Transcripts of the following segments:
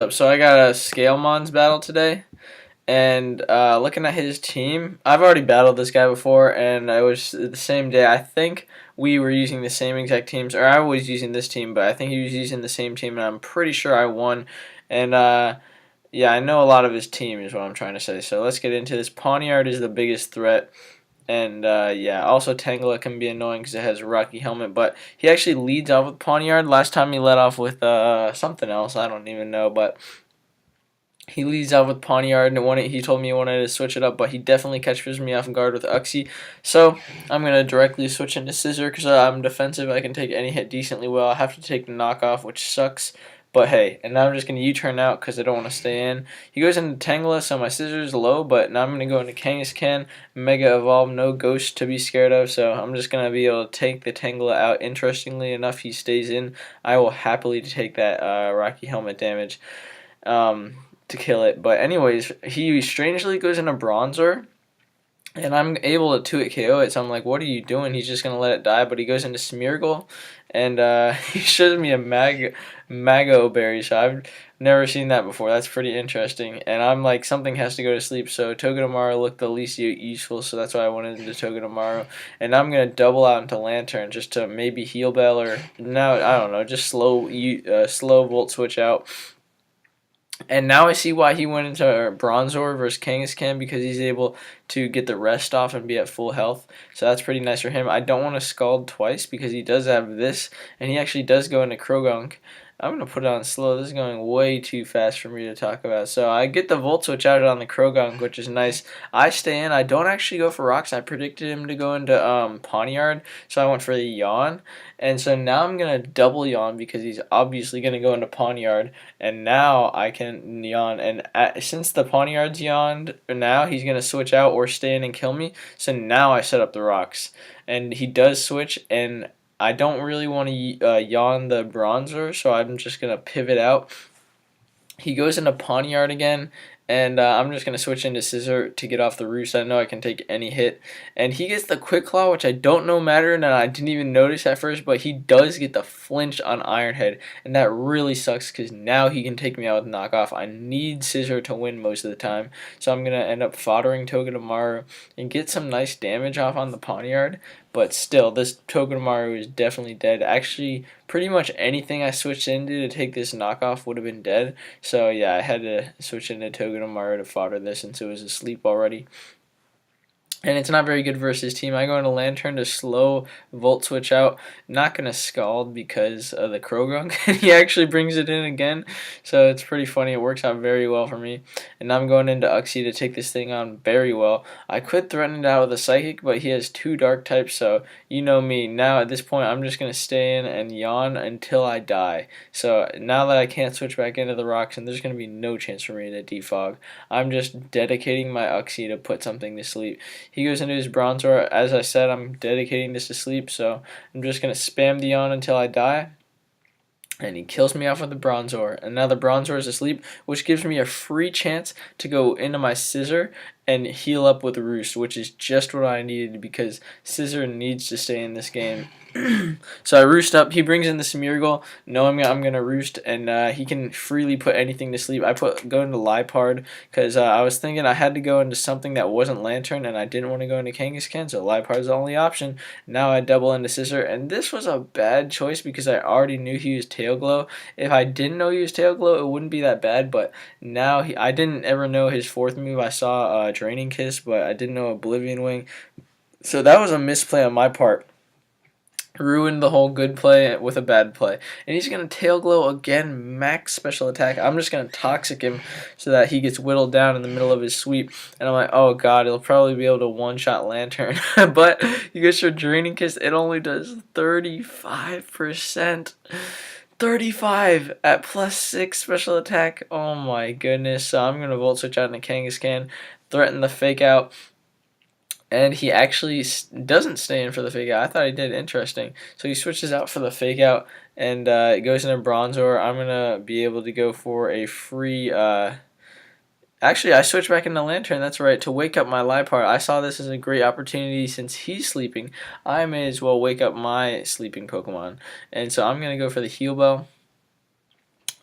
So I got a Scalemons Battle today, and looking at his team, I've already battled this guy before, and it was the same day. I think we were using the same exact teams, or I was using this team, but I think he was using the same team, and I'm pretty sure I won. And yeah, I know a lot of his team is what I'm trying to say. So let's get into this. Pawniard is the biggest threat. And yeah, also Tangela can be annoying because it has a Rocky helmet, but he actually leads off with Pawniard. Last time he led off with something else, I don't even know, but he leads off with Pawniard, and he told me he wanted to switch it up, but he definitely catches me off guard with Uxie. So I'm going to directly switch into Scissor because I'm defensive. I can take any hit decently well. I have to take the knockoff, which sucks. But hey, and now I'm just going to U-turn out because I don't want to stay in. He goes into Tangela, so my Scissor is low, but now I'm going to go into Kangaskhan, Mega Evolve, no Ghost to be scared of, so I'm just going to be able to take the Tangela out. Interestingly enough, he stays in. I will happily take that Rocky Helmet damage. To kill it. But anyways, he strangely goes into Bronzor, and I'm able to 2-hit KO it, so I'm like, what are you doing? He's just going to let it die, but he goes into Smeargle, and he shows me a Mago Berry, so I've never seen that before. That's pretty interesting, and I'm like, something has to go to sleep, so Togedemaru looked the least useful, so that's why I went into Togedemaru, and I'm going to double out into Lantern just to maybe Heal Bell, or, no, I don't know, just slow Volt Switch out. And now I see why he went into Bronzor versus Kangaskhan, because he's able to get the rest off and be at full health. So that's pretty nice for him. I don't want to Scald twice because he does have this, and he actually does go into Krogunk. I'm going to put it on slow. This is going way too fast for me to talk about. So I get the Volt Switch out on the Krogunk, which is nice. I stay in. I don't actually go for Rocks. I predicted him to go into Pawniard, so I went for the Yawn. And so now I'm going to double Yawn because he's obviously going to go into Pawniard. And now I can Yawn. And since the Pawniard's yawned, now he's going to switch out or stay in and kill me. So now I set up the Rocks. And he does switch, and I don't really want to yawn the Bronzor, so I'm just going to pivot out. He goes into Pawniard again, and I'm just going to switch into Scissor to get off the roost. I know I can take any hit. And he gets the Quick Claw, which I don't know mattered, and I didn't even notice at first, but he does get the flinch on Ironhead, and that really sucks because now he can take me out with knockoff. I need Scissor to win most of the time, so I'm going to end up foddering Togedemaru and get some nice damage off on the Pawniard. But still, this Togedemaru is definitely dead. Actually, pretty much anything I switched into to take this knockoff would have been dead. So yeah, I had to switch into Togedemaru to fodder this since it was asleep already. And it's not very good versus his team. I go into Lantern to slow Volt Switch out. Not going to Scald because of the Krogunk. And he actually brings it in again. So it's pretty funny. It works out very well for me. And now I'm going into Uxie to take this thing on very well. I could threaten it out with a Psychic, but he has 2 Dark types. So you know me. Now at this point, I'm just going to stay in and yawn until I die. So now that I can't switch back into the rocks, and there's going to be no chance for me to defog, I'm just dedicating my Uxie to put something to sleep. He goes into his Bronzor. As I said, I'm dedicating this to sleep, so I'm just going to spam the yawn until I die. And he kills me off with the Bronzor. And now the Bronzor is asleep, which gives me a free chance to go into my Scissor and heal up with Roost, which is just what I needed because Scissor needs to stay in this game. So I Roost up. He brings in the Smeargle, knowing I'm going to Roost, and he can freely put anything to sleep. I go into Liepard because I was thinking I had to go into something that wasn't Lantern, and I didn't want to go into Kangaskhan, so Liepard's the only option. Now I double into Scissor, and this was a bad choice because I already knew he was Tail Glow. If I didn't know he was Tail Glow, it wouldn't be that bad, but now I didn't ever know his 4th move. I saw Draining Kiss, but I didn't know Oblivion Wing. So that was a misplay on my part. Ruined the whole good play with a bad play. And he's going to Tail Glow again, max special attack. I'm just going to Toxic him so that he gets whittled down in the middle of his sweep. And I'm like, oh god, he'll probably be able to one-shot Lantern. But he goes for Draining Kiss. It only does 35%. 35 at +6 special attack. Oh my goodness. So I'm going to Volt Switch out into Kangaskhan, threaten the Fake Out. And he actually doesn't stay in for the Fake Out. I thought he did. Interesting. So he switches out for the Fake Out, and it goes into Bronzor. I'm going to be able to go for a free... Actually, I switched back into Lantern. That's right, to wake up my Liepard. I saw this as a great opportunity since he's sleeping. I may as well wake up my sleeping Pokemon. And so I'm going to go for the Heal Bell.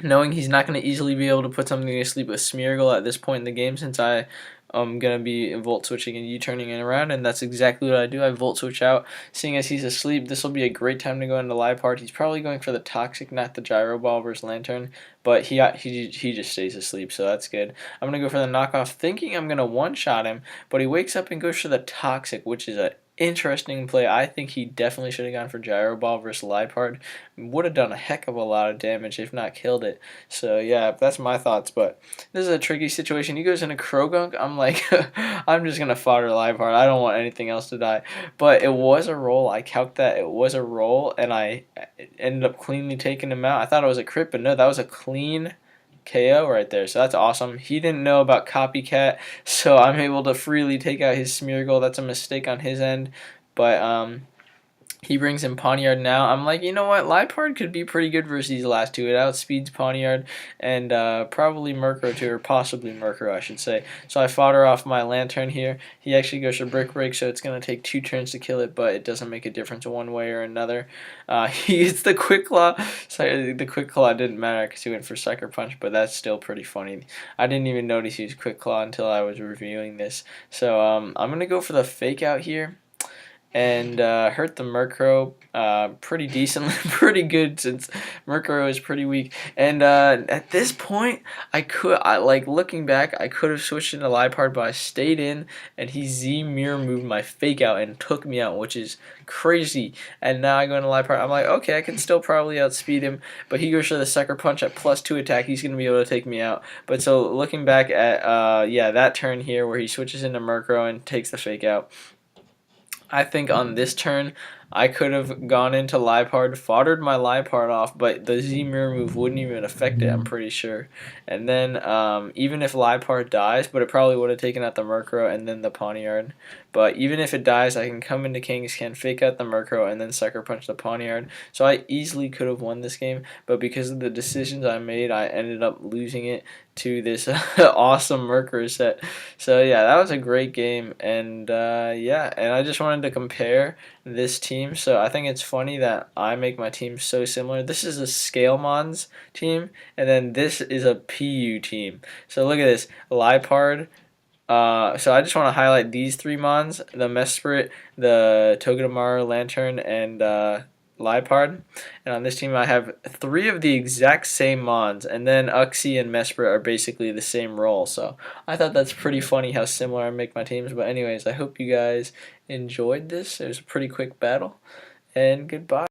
knowing he's not going to easily be able to put something to sleep with Smeargle at this point in the game, since I am going to be volt switching and U-turning it around, and that's exactly what I do. I volt switch out. Seeing as he's asleep, this will be a great time to go into Liepard. He's probably going for the Toxic, not the Gyro Ball versus Lantern, but he just stays asleep, so that's good. I'm going to go for the knockoff, thinking I'm going to one-shot him, but he wakes up and goes for the Toxic, which is a interesting play. I think he definitely should have gone for Gyro Ball versus Liepard. Would have done a heck of a lot of damage, if not killed it. So yeah, that's my thoughts. But this is a tricky situation. He goes into Krogunk. I'm like, I'm just gonna fodder Liepard. I don't want anything else to die. But it was a roll. I calced that it was a roll, and I ended up cleanly taking him out. I thought it was a crit, but no, that was a clean KO right there, so that's awesome. He didn't know about Copycat, so I'm able to freely take out his Smeargle. That's a mistake on his end, but he brings in Pawniard now. I'm like, you know what? Liepard could be pretty good versus these last two. It outspeeds Pawniard and probably Murkrow too, or possibly Murkrow, I should say. So I fodder off my Lantern here. He actually goes for Brick Break, so it's going to take 2 turns to kill it, but it doesn't make a difference one way or another. He gets the Quick Claw. So the Quick Claw didn't matter because he went for Sucker Punch, but that's still pretty funny. I didn't even notice he was Quick Claw until I was reviewing this. So I'm going to go for the Fake Out here and hurt the Murkrow pretty decently, pretty good, since Murkrow is pretty weak. And at this point, like looking back, I could have switched into Liepard, but I stayed in, and he Z-Mirror moved my Fake Out and took me out, which is crazy. And now I go into Liepard. I'm like, okay, I can still probably outspeed him, but he goes for the Sucker Punch at +2 attack. He's going to be able to take me out. But so looking back at yeah, that turn here where he switches into Murkrow and takes the Fake Out, I think on this turn, I could have gone into Liepard, foddered my Liepard off, but the Z-Mirror move wouldn't even affect it, I'm pretty sure. And then, even if Liepard dies, but it probably would have taken out the Murkrow and then the Pawniard. But even if it dies, I can come into Kangaskhan, fake out the Murkrow, and then Sucker Punch the Pawniard. So I easily could have won this game, but because of the decisions I made, I ended up losing it to this awesome Murkrow set. So yeah, that was a great game, and yeah, and I just wanted to compare this team. So I think it's funny that I make my team so similar. This is a Scalemons team, and then this is a PU team. So look at this, Liepard. So I just want to highlight these 3 Mons, the Mesprit, the Togedemaru, Lantern, and Liepard. And on this team I have 3 of the exact same Mons, and then Uxie and Mesprit are basically the same role. So I thought that's pretty funny how similar I make my teams. But anyways, I hope you guys enjoyed this. It was a pretty quick battle, and goodbye.